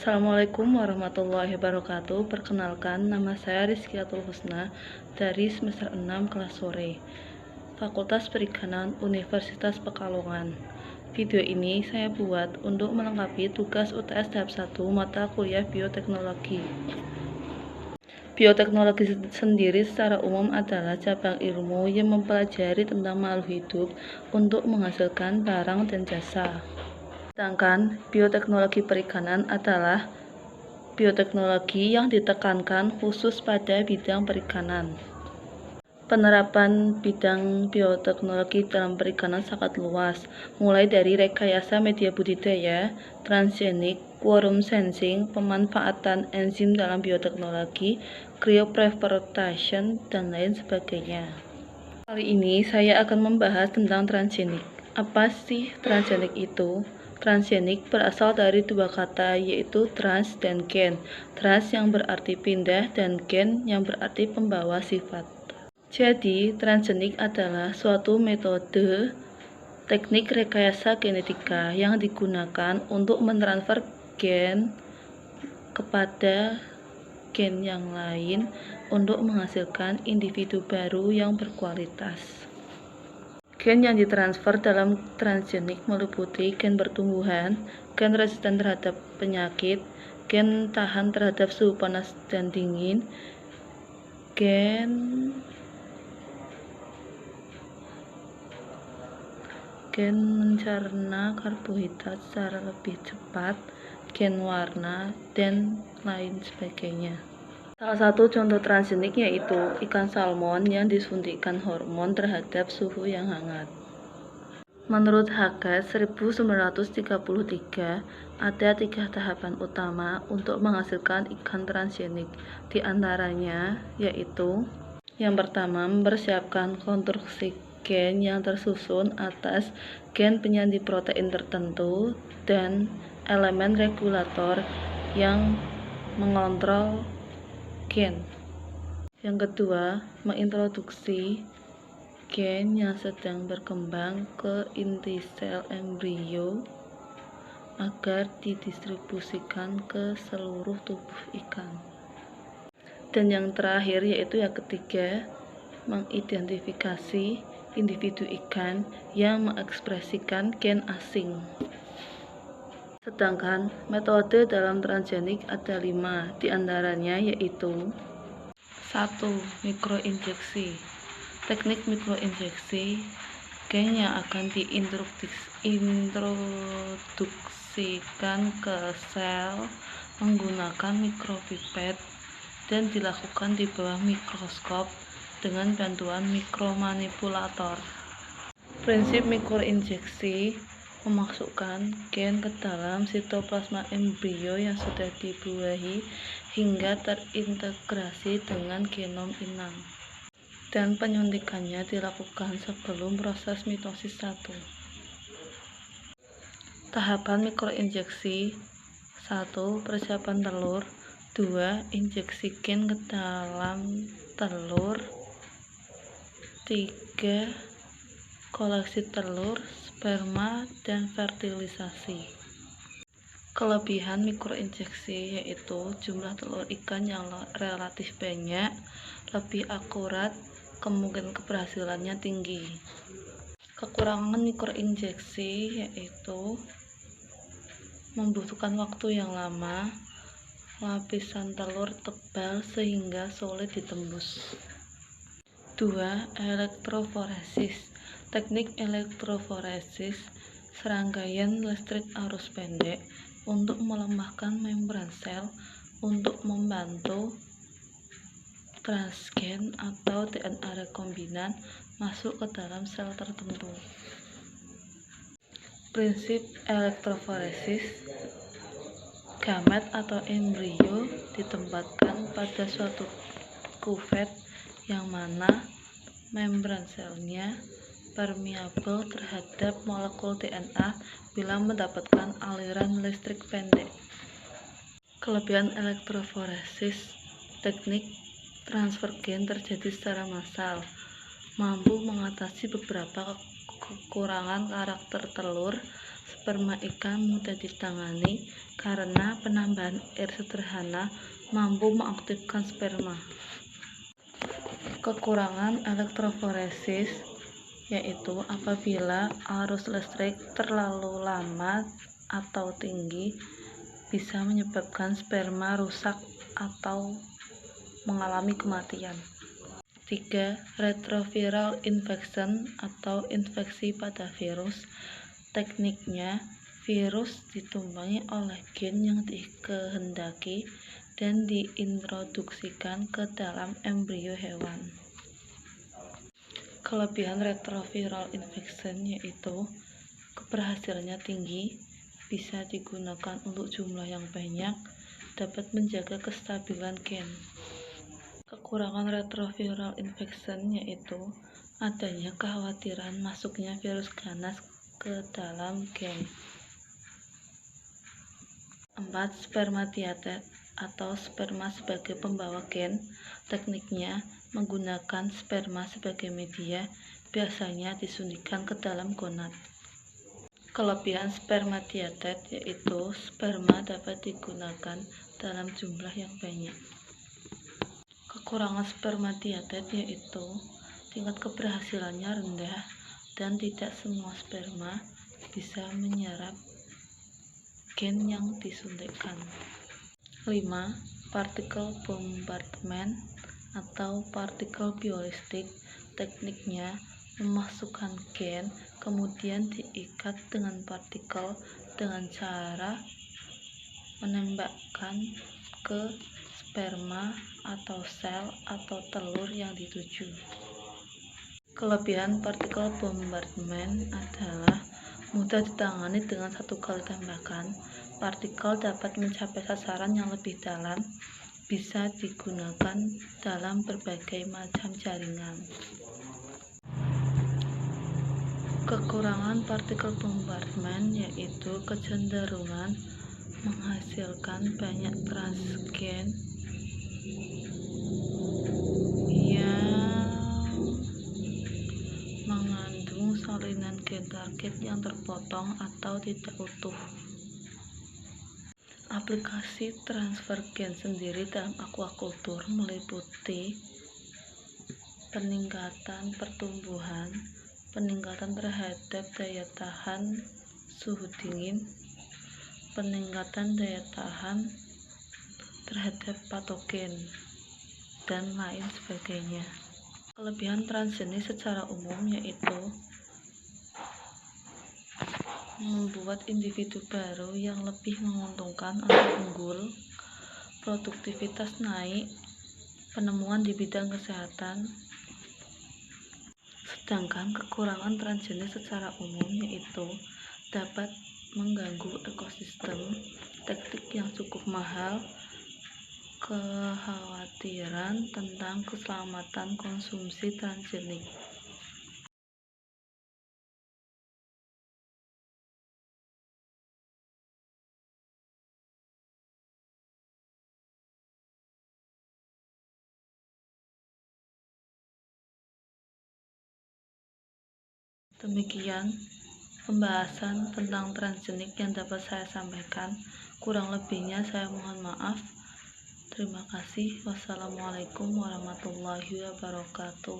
Assalamualaikum warahmatullahi wabarakatuh. Perkenalkan, nama saya Rizkiatul Husna dari semester 6 kelas sore, Fakultas Perikanan Universitas Pekalongan. Video ini saya buat untuk melengkapi tugas UTS tahap 1 mata kuliah bioteknologi. Bioteknologi sendiri secara umum adalah cabang ilmu yang mempelajari tentang makhluk hidup untuk menghasilkan barang dan jasa. Sedangkan bioteknologi perikanan adalah bioteknologi yang ditekankan khusus pada bidang perikanan. Penerapan bidang bioteknologi dalam perikanan sangat luas, mulai dari rekayasa media budidaya, transgenik, quorum sensing, pemanfaatan enzim dalam bioteknologi, cryopreservation, dan lain sebagainya. Kali ini saya akan membahas tentang transgenik. Apa sih transgenik itu? Transgenik berasal dari dua kata, yaitu trans dan gen. Trans yang berarti pindah dan gen yang berarti pembawa sifat. Jadi, transgenik adalah suatu metode teknik rekayasa genetika yang digunakan untuk mentransfer gen kepada gen yang lain untuk menghasilkan individu baru yang berkualitas. Gen yang ditransfer dalam transgenik meliputi gen pertumbuhan, gen resisten terhadap penyakit, gen tahan terhadap suhu panas dan dingin, gen mencerna karbohidrat secara lebih cepat, gen warna, dan lain sebagainya. Salah satu contoh transgenik yaitu ikan salmon yang disuntikkan hormon terhadap suhu yang hangat. Menurut Hagas 1933, ada 3 tahapan utama untuk menghasilkan ikan transgenik. Di antaranya yaitu yang pertama, mempersiapkan konstruksi gen yang tersusun atas gen penyandi protein tertentu dan elemen regulator yang mengontrol gen. Yang kedua, mengintroduksi gen yang sedang berkembang ke inti sel embrio agar didistribusikan ke seluruh tubuh ikan. Dan yang terakhir yaitu yang ketiga, mengidentifikasi individu ikan yang mengekspresikan gen asing. Sedangkan metode dalam transgenik ada 5, diantaranya yaitu 1. Mikroinjeksi. Teknik mikroinjeksi, gen yang akan diintroduksikan ke sel menggunakan mikropipet dan dilakukan di bawah mikroskop dengan bantuan mikromanipulator. Prinsip mikroinjeksi memasukkan gen ke dalam sitoplasma embrio yang sudah dibuahi hingga terintegrasi dengan genom inang, dan penyuntikannya dilakukan sebelum proses mitosis 1. Tahapan mikroinjeksi: 1. Persiapan telur. 2. Injeksi gen ke dalam telur. 3. Koleksi telur, sperma, dan fertilisasi. Kelebihan mikroinjeksi yaitu jumlah telur ikan yang relatif banyak, lebih akurat, kemungkinan keberhasilannya tinggi. Kekurangan mikroinjeksi yaitu membutuhkan waktu yang lama, lapisan telur tebal sehingga sulit ditembus. 2. Elektroforesis. Teknik elektroforesis, serangkaian listrik arus pendek untuk melemahkan membran sel untuk membantu transgen atau DNA rekombinan masuk ke dalam sel tertentu. Prinsip elektroforesis: gamet atau embrio ditempatkan pada suatu kuvet yang mana membran selnya permeabel terhadap molekul DNA bila mendapatkan aliran listrik pendek. Kelebihan elektroforesis: teknik transfer gen terjadi secara massal, mampu mengatasi beberapa kekurangan karakter telur Sperma ikan mudah ditangani karena penambahan air sederhana mampu mengaktifkan sperma. Kekurangan elektroforesis yaitu apabila arus listrik terlalu lama atau tinggi bisa menyebabkan sperma rusak atau mengalami kematian. 3. Retroviral infection atau infeksi pada virus. Tekniknya, virus ditumpangi oleh gen yang dikehendaki dan diintroduksikan ke dalam embrio hewan. Kelebihan retroviral infection yaitu keberhasilannya tinggi, bisa digunakan untuk jumlah yang banyak, dapat menjaga kestabilan gen. Kekurangan retroviral infection yaitu adanya kekhawatiran masuknya virus ganas ke dalam gen. 4. Spermatiated atau sperma sebagai pembawa gen. Tekniknya menggunakan sperma sebagai media, biasanya disuntikan ke dalam gonad. Kelebihan spermatiated yaitu sperma dapat digunakan dalam jumlah yang banyak. Kekurangan spermatiated yaitu tingkat keberhasilannya rendah dan tidak semua sperma bisa menyerap gen yang disuntikkan. 5. Particle bombardment atau partikel biolistik. Tekniknya memasukkan gen kemudian diikat dengan partikel dengan cara menembakkan ke sperma atau sel atau telur yang dituju. Kelebihan partikel bombardment adalah mudah ditangani dengan satu kali tembakan. Partikel dapat mencapai sasaran yang lebih dalam, bisa digunakan dalam berbagai macam jaringan. Kekurangan partikel bombardment yaitu kecenderungan menghasilkan banyak transgen yang mengandung salinan gen target yang terpotong atau tidak utuh. Aplikasi transfer gen sendiri dalam aquaculture meliputi peningkatan pertumbuhan, peningkatan terhadap daya tahan suhu dingin, peningkatan daya tahan terhadap patogen, dan lain sebagainya. Kelebihan transgenik secara umum yaitu membuat individu baru yang lebih menguntungkan atau unggul, produktivitas naik, penemuan di bidang kesehatan. Sedangkan kekurangan transgenik secara umum yaitu dapat mengganggu ekosistem, teknik yang cukup mahal, kekhawatiran tentang keselamatan konsumsi transgenik. Demikian pembahasan tentang transgenik yang dapat saya sampaikan. Kurang lebihnya saya mohon maaf. Terima kasih. Wassalamualaikum warahmatullahi wabarakatuh.